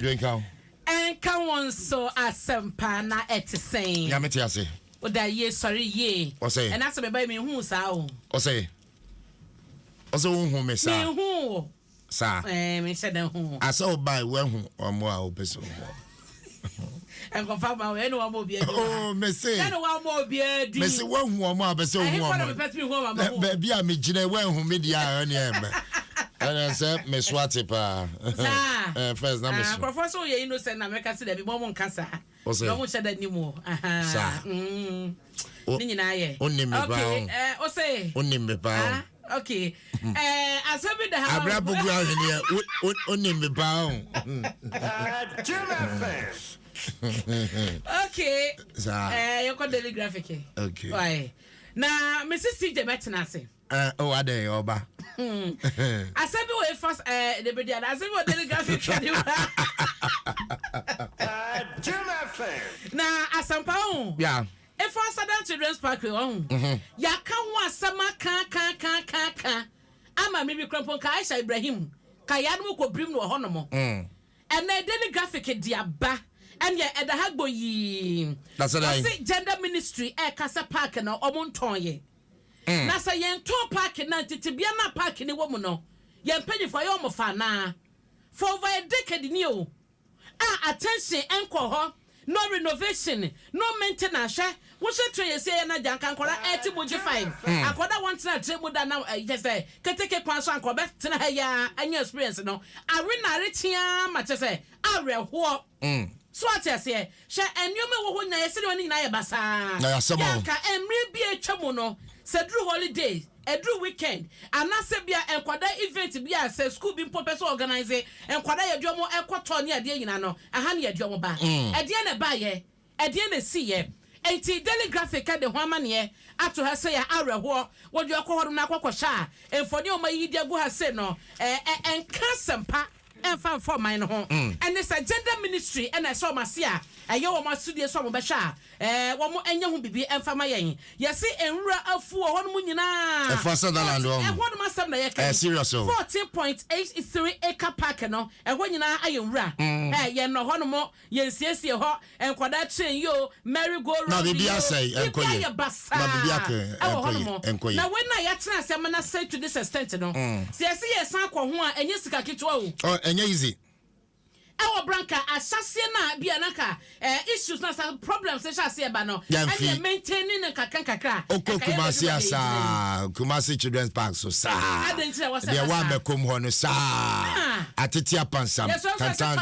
Drink out. And come on, so asempa na etisane. Ya meti ase. Oda ye sorry ye. O say. And that's me hu sa o. O say. O say hu me sa. Me hu. Sa. Me said hu. Asa o buy we hu omo a o peso. And confirm we no one mo bi edi. Oh, me say. No one mo bi edi. Me say we hu omo a peso hu omo. Be bia me gine we hu me dia ani e me. And I said, Miss Watipa. First, now, Miss. Professor, you innocent, na make us see the moment cancer. No one said that anymore. Sir. Only me okay. Say. Only me pound. Okay. As I be the house. Abrabo ground here. Only me pound. Okay. Sir. You got daily graphic. Okay. Why? Now, Mrs. CJ Metanase. Oh, are they Oba? I said, we first, the video. I said, what telegraphic. Now, as some pound. Yeah. If I said that children's park, ya can want some can. I'm a maybe crampon Kaisha Ibrahim. Kayan ko brim no honomo. And the daily graphic, dear ba. And yet at the Hagbo ye. That's what I say. Gender ministry, Casa Park and Omontoye. Nasa yen to park na titibiana park ni woman no yen penny for your mofana for over a decade ni o attention enko ho no renovation no maintenance wo she try say na jankan kwara 80 moji 5 akoda want na tremu da na just say keteke kwan so anko be tena ha ya anya experience no are na retia ma che say are ho so atiase she enyome wo ho nya yesi ni na ye basa ya ka emre bi atwamo no Sedru holidays, every weekend, and na sebia enkwada event bia se school bi purpose organize enkwada yeduomo ekwoto ne ade nyina no aha ne yeduomo ba ade na ba ye ade na si ye enti daily graphic de ho amane ato ha se ya areho wodu akwohoro na akwokosha enfoni o mayi di agu ha se no enka sempa enfan for mine ho and this agenda ministry and I saw masia ayo wo masudie so mo behwa wo mo enya ho bibi enfama yen yesi enwura afu ho no nyina efasa daland wo ho no masam na yeka serious 14.83 acre park no ho nyina ayenwura yen no ho no mo yensiesie ho enkwada train yo merry go round na bibia say enkoye na bibia enkoye na when na ya tena asem na say to this extent no se yesi yesan akọ ho a enye sika kitwa o enye easy Our branca assassin na bianaka issues na problems se shase ba no and maintaining na kakra Kumasi asa Kumasi Children's Park so sa there one be come ho no sa atitia pansam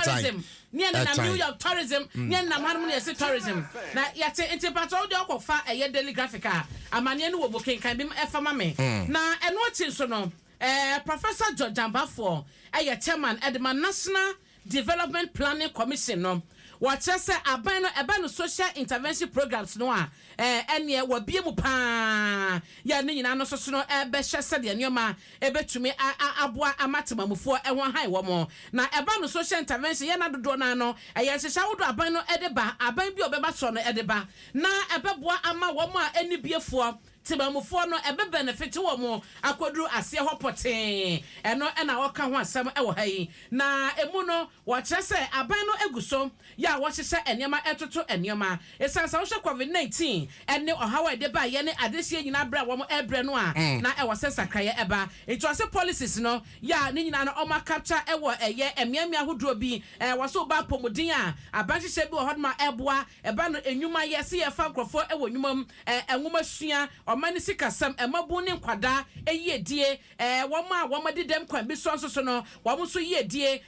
tourism near na New York tourism near na man mun yesi tourism na yate intipatol de okofa eye daily graphica amane no wo boken kan bim efama me na eno chin so no Professor George Ambafo chairman Edma National Development Planning Commission no what say abano social intervention programs no ene wo bie mu pa ya ne nyina no so no be hye se de nyoma betumi aboa amatemamufo ho han wo mo na abano social intervention ya na dodo na no ye hye wodo aban no edeba aban bi obeba so no edeba na ebeboa ama wo mo a eni biefo tibamufo no ebe benefit wo mo akoduru ase ho poten eno na wo ka ho asem e wo hayi na emu no wo kire se aban no eguso ya wo hye enema etoto enema esansa wo hye covid-19 ene ohawa de ba ye ne adesie nyina bra wo mo ebre no a na e wo se sakraye eba eto ase policies no ya ne nyina no o ma capture e wo eye emiamia hodro bi wo so ba pomodin a aban hye bi wo hodma eboa eba no enwuma ye se ye fa krofo e wo nwumam enwuma sua mani sikasam emabu ne nkwada eyedie woma de dem kwan bi so no wom so yedie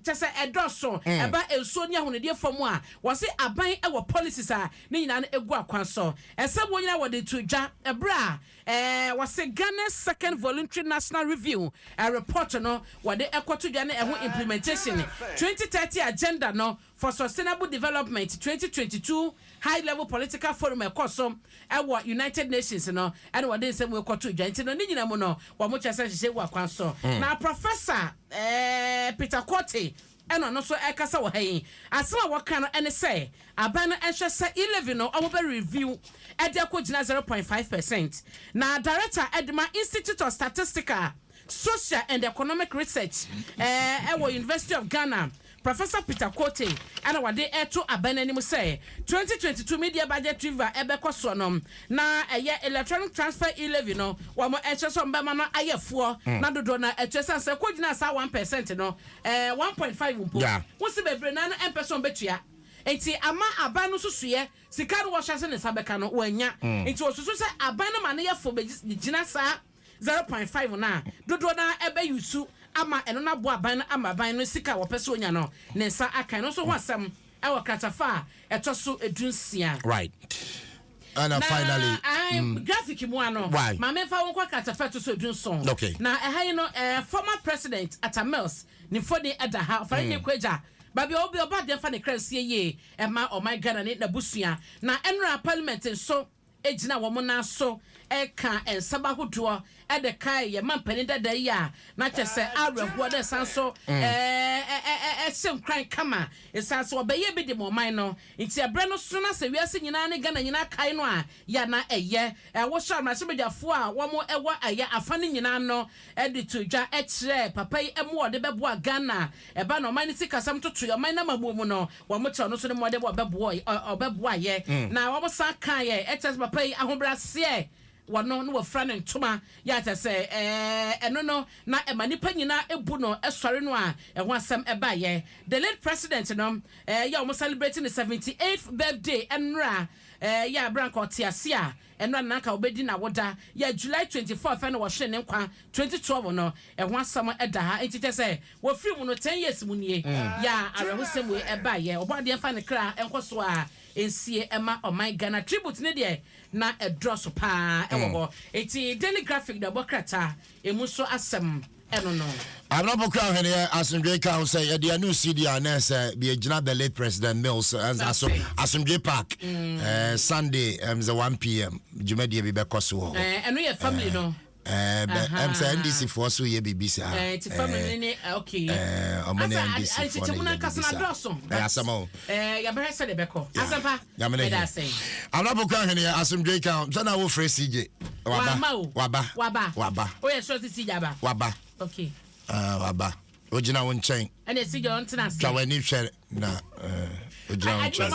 chese edoso eba enso ni ahonedie famu a wose aban e wo policies a ne nyina no egu akwan so esebo nyina wo de tudwa ebra wose Ghana second voluntary national review report no wo de ekotudwa ne eho implementation 2030 agenda no for sustainable development 2022 high level political forum ekoso ewo United Nations no and what they say we kwato dwa nti no ni nyina mu no wo mo chese hye gu akwan so na professor Peter Kote eno no so ekasa wo hayin asema wo kan no ene say aban no ehwe say 11 no omo be review ede akogina 0.5% na director Edma Institute of Statistical Social and Economic Research ewo University of Ghana Professor Peter Kote ana wade eto abanani mu say 2022 media budget review ebekọ so no na electronic transfer e-levy no wo mo echeso mbema no ayefo na dodo na echesa se kogina sa 1% no 1.5 mpo wo se bebre na no empeso betua enti ama aban no susuye sika no wo hyase ne sabeka no wanya enti osusu se aban no ma ne yefo begina sa 0.5 na dodo na ebe yusu ama eno na bo aban ama aban no sika wo pese onya no ne nsa akan no so ho asem e wo kratafa etoso edunsia right. And finally graphic mu ano ma me fa won kwa kratafa to so edunson okay. Na eha no former president Atamels ni fodi adaha fa ne kwaja babi obi oba de fa ne kransie ye e ma o my Ghana ne na busua na enra parliament so ejina wo mo na so eka ensaba hodo e de kai ye mampani dada yi a na kyese awreho de sanso sem kran kama esanso obeye bi de mo man no nti ebre no so na se wiase nyina ne Ghana nyina kai no a ya na eye wo sha ma se bedafo a wo mo ewo aya afane nyina no e de todwa e kire papa yi emo de bebo a Ghana e ba no man ti kasam toto yo man na mamu mu no wo mo kire no so de mo de bebo obebo aye na wo mo san kan ye e tes papa yi ahobrase wano no wafra ne ntoma ya ta se eno no na emanipa nyina ebu no esore no a eho asem eba ye the late president no ya almost celebrating the 78th birthday enra ya branko tiasia enra nanka obedi na woda ya July 24th na wo hwe ne nkwa 2012 no eho asem eda ha entite se wo free mu no 10 years mu nie ya arehosem we eba ye obade fa ne kra enkoso a ensie ema my Ghana tribute ne de na edroso pa ewo eti daily graphic da bokrata emu so asem eno no Abra crown here Asumdwe Town say the new CD announce be agina the late President Mills as Asumdwe Park Sunday the 1 p.m. Jumadi be bekoso eno ye family no I'm saying NDC for so ye BBC it's family ni okay omani NDC for na kasana droso asamo ya be se de beko asampa ya say Abra crown here Asumdwe Town so na wo fresh CJ waba o ye short CJ aba waba okay waba ojina won chen and CJ on tina say twa ni hwe na ojina won chen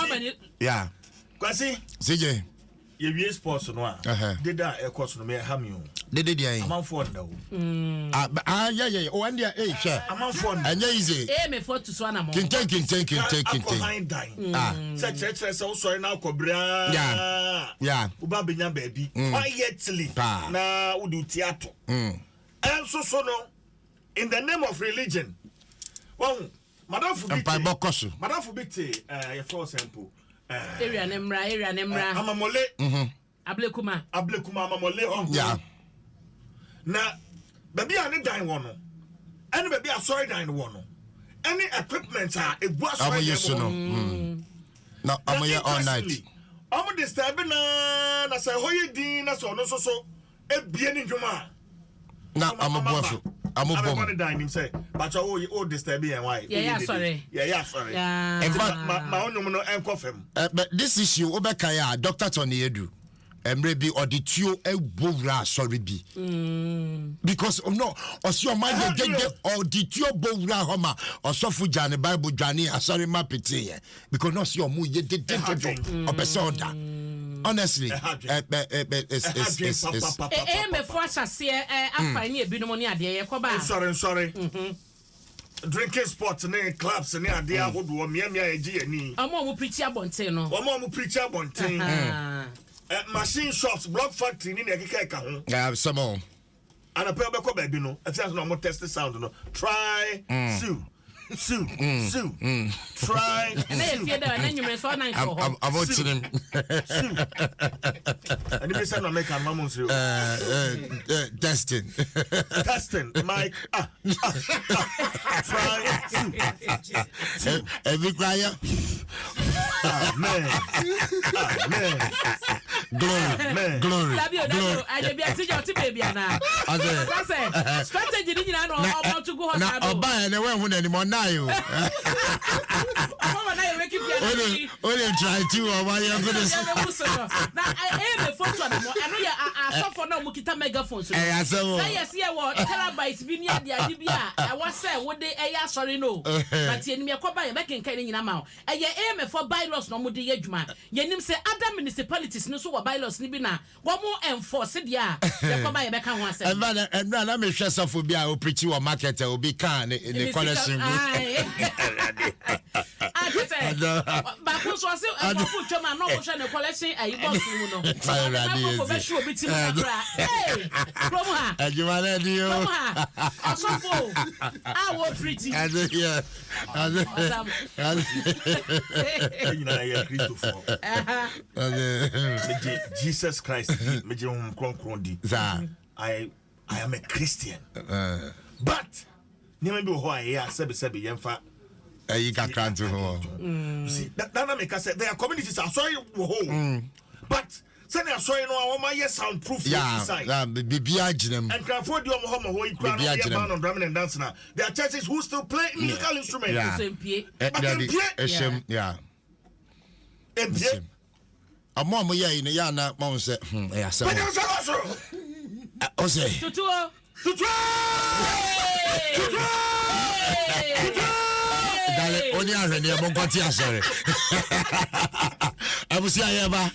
yeah kwasi CJ ye wie sports no a deda e course no me hamio dede dia amanfo nda wo yeah o ande hwe amanfo nda anya easy me for to so na mo kinten se chere se wo sori na akobra yeah uba benya baabi quietly na udu theater enso so no in the name of religion well madam fubiti your floor sample area nemra amamole ablekuma amamole yeah na baby ani dan wo no any baby asori dan wo no any equipment ebu asori dan wo no amoye all night omo disturb na say hoye din na so no so ebie ni dwuma na amobofo amobom dan him say but o disturb and why yeah sorry in fact ma onyum no enkofem but this issue obeka ya Dr. Tony Edu emre bi odituo ebowura sorry bi because no osio ma gege odituo bowura homa osofu jane bible jane asori ma pete because no osio mu ye de opese order honestly it's me for asase afa ni ebinom ni ade ye koba sorry drinking spots ne clubs ne ade ahodo miamia egi ani omo preach abonten no omo preach abonten machine shops block factory ni ekeka ka ho yeah some more ana pe obekọ ba bi no ati no mo test sound no try sue try and if you don't then you may so nice for home I'm watching him and if you no make am mama say testing Mike try sue every cry man glory I be ati your baby na strategy ni na no about to go hospital na oba ene we hu na ni mo na yo mama na you make it only try to oba you go na I photo na mo eno ya asofo na mo kita megaphone so say yes ye wo terabytes bi ni ade ade bi a wo say wo de eya sorry no but ye nim yakoba ye bekenkan ni nyina ma eye aim for bylaws no mo de yadwuma ye nim say other municipalities no so wo bylaws ni bi na wo mo enforce de a yakoba ye beka ho asem and na me hwe sofo bi a o preach wo market obi kan ne collection ba ko so say e mo fu twema no mo hwe ne collection ayi box mu no ko be show obi ti mo kra promo ha ajuma na dio promo ha asofo awo pretty yeah Jesus Christ me je hom kronkron di I am a Christian but niam bi ho aye sebe yemfa you can count to ho see that make us say there are communities are sorry ho but say they are sorry no awoma yes soundproof inside bibia ginem and crafo di omo ho you crown on drumming and dancing now there are churches who still play musical instruments yeah amo ye ni ya na mo say ya say o say tutu dale oni ahwe ni mo kwati asore abusi ayeba